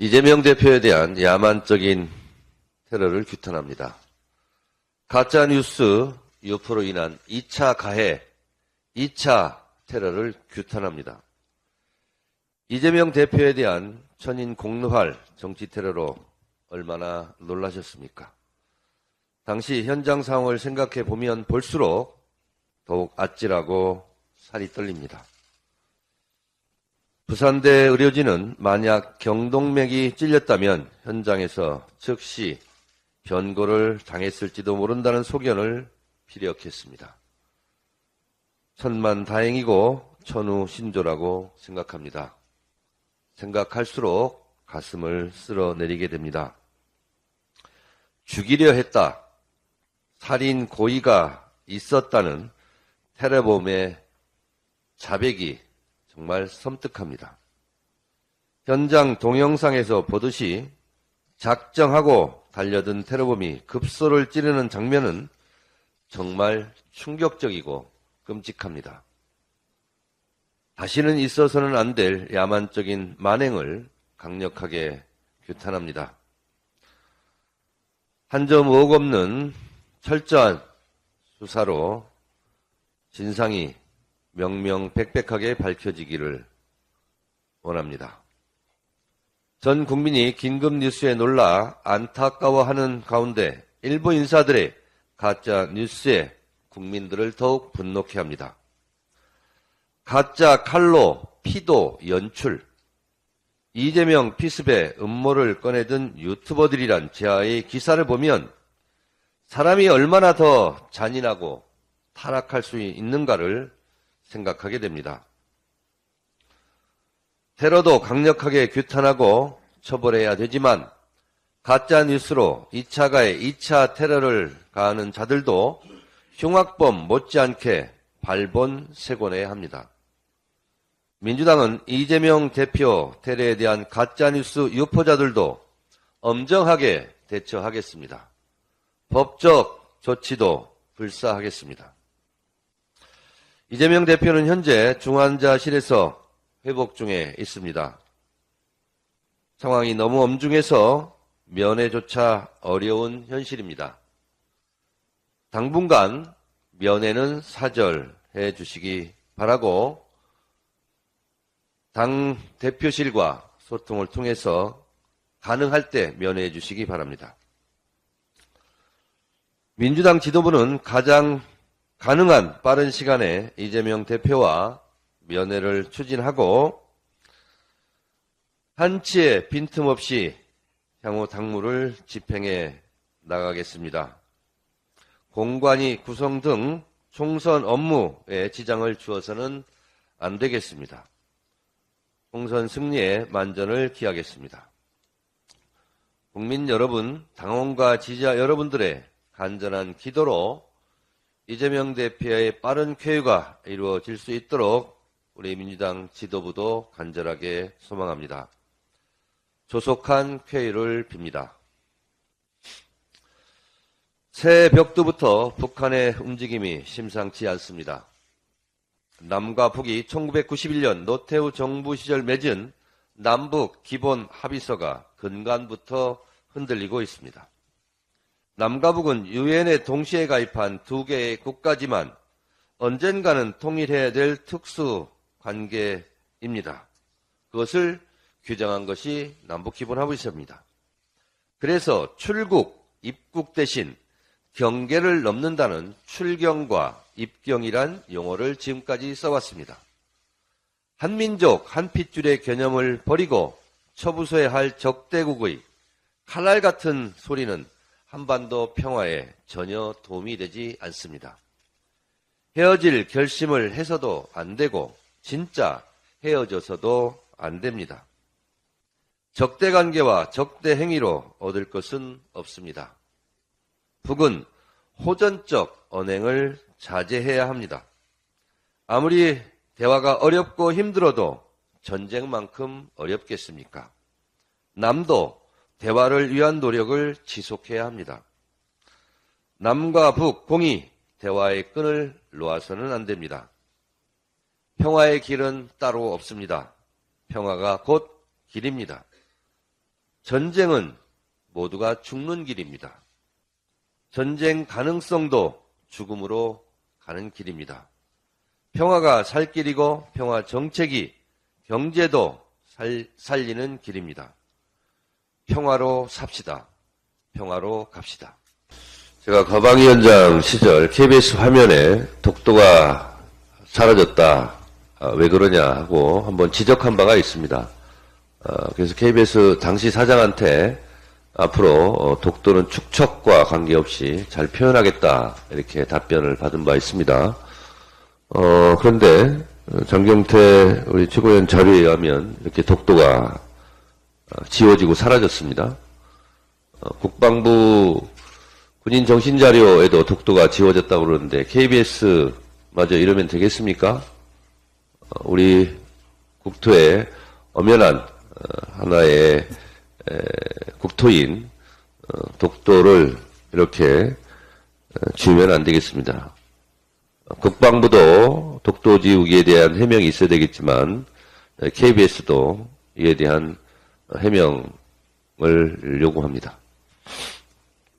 이재명 대표에 대한 야만적인 테러를 규탄합니다. 가짜뉴스 유포로 인한 2차 가해, 2차 테러를 규탄합니다. 이재명 대표에 대한 천인 공노할 정치 테러로 얼마나 놀라셨습니까? 당시 현장 상황을 생각해 보면 볼수록 더욱 아찔하고 살이 떨립니다. 부산대 의료진은 만약 경동맥이 찔렸다면 현장에서 즉시 변고를 당했을지도 모른다는 소견을 피력했습니다. 천만다행이고 천우신조라고 생각합니다. 생각할수록 가슴을 쓸어내리게 됩니다. 죽이려 했다, 살인 고의가 있었다는 테러범의 자백이 정말 섬뜩합니다. 현장 동영상에서 보듯이 작정하고 달려든 테러범이 급소를 찌르는 장면은 정말 충격적이고 끔찍합니다. 다시는 있어서는 안 될 야만적인 만행을 강력하게 규탄합니다. 한 점 의혹 없는 철저한 수사로 진상이 명명백백하게 밝혀지기를 원합니다. 전 국민이 긴급 뉴스에 놀라 안타까워하는 가운데 일부 인사들의 가짜 뉴스에 국민들을 더욱 분노케 합니다. 가짜 칼로 피도 연출, 이재명 피습의 음모를 꺼내든 유튜버들이란 제아의 기사를 보면 사람이 얼마나 더 잔인하고 타락할 수 있는가를 생각하게 됩니다. 테러도 강력하게 규탄하고 처벌해야 되지만 가짜 뉴스로 2차 가해 2차 테러를 가하는 자들도 흉악범 못지않게 발본색원해야 합니다. 민주당은 이재명 대표 테러에 대한 가짜 뉴스 유포자들도 엄정하게 대처하겠습니다. 법적 조치도 불사하겠습니다. 이재명 대표는 현재 중환자실에서 회복 중에 있습니다. 상황이 너무 엄중해서 면회조차 어려운 현실입니다. 당분간 면회는 사절해 주시기 바라고 당 대표실과 소통을 통해서 가능할 때 면회해 주시기 바랍니다. 민주당 지도부는 가장 가능한 빠른 시간에 이재명 대표와 면회를 추진하고 한치의 빈틈없이 향후 당무를 집행해 나가겠습니다. 공관위 구성 등 총선 업무에 지장을 주어서는 안 되겠습니다. 총선 승리에 만전을 기하겠습니다. 국민 여러분, 당원과 지지자 여러분들의 간절한 기도로 이재명 대표의 빠른 쾌유가 이루어질 수 있도록 우리 민주당 지도부도 간절하게 소망합니다. 조속한 쾌유를 빕니다. 새해 벽두부터 북한의 움직임이 심상치 않습니다. 남과 북이 1991년 노태우 정부 시절 맺은 남북 기본 합의서가 근간부터 흔들리고 있습니다. 남과 북은 유엔에 동시에 가입한 두 개의 국가지만 언젠가는 통일해야 될 특수 관계입니다. 그것을 규정한 것이 남북기본합의서입니다. 그래서 출국, 입국 대신 경계를 넘는다는 출경과 입경이란 용어를 지금까지 써왔습니다. 한민족, 한핏줄의 개념을 버리고 처부숴야 할 적대국의 칼날 같은 소리는 한반도 평화에 전혀 도움이 되지 않습니다. 헤어질 결심을 해서도 안 되고 진짜 헤어져서도 안 됩니다. 적대관계와 적대행위로 얻을 것은 없습니다. 북은 호전적 언행을 자제해야 합니다. 아무리 대화가 어렵고 힘들어도 전쟁만큼 어렵겠습니까? 남도 대화를 위한 노력을 지속해야 합니다. 남과 북 공히 대화의 끈을 놓아서는 안 됩니다. 평화의 길은 따로 없습니다. 평화가 곧 길입니다. 전쟁은 모두가 죽는 길입니다. 전쟁 가능성도 죽음으로 가는 길입니다. 평화가 살 길이고 평화 정책이 경제도 살리는 길입니다. 평화로 삽시다. 평화로 갑시다. 제가 거방위원장 시절 KBS 화면에 독도가 사라졌다. 왜 그러냐 하고 한번 지적한 바가 있습니다. 그래서 KBS 당시 사장한테 앞으로 독도는 축척과 관계없이 잘 표현하겠다 이렇게 답변을 받은 바 있습니다. 그런데 장경태 우리 최고위원 자료에 의하면 이렇게 독도가 지워지고 사라졌습니다. 국방부 군인 정신자료에도 독도가 지워졌다고 그러는데 KBS마저 이러면 되겠습니까? 우리 국토의 엄연한 하나의 국토인 독도를 이렇게 지우면 안 되겠습니다. 국방부도 독도 지우기에 대한 해명이 있어야 되겠지만 KBS도 이에 대한 해명을 요구합니다.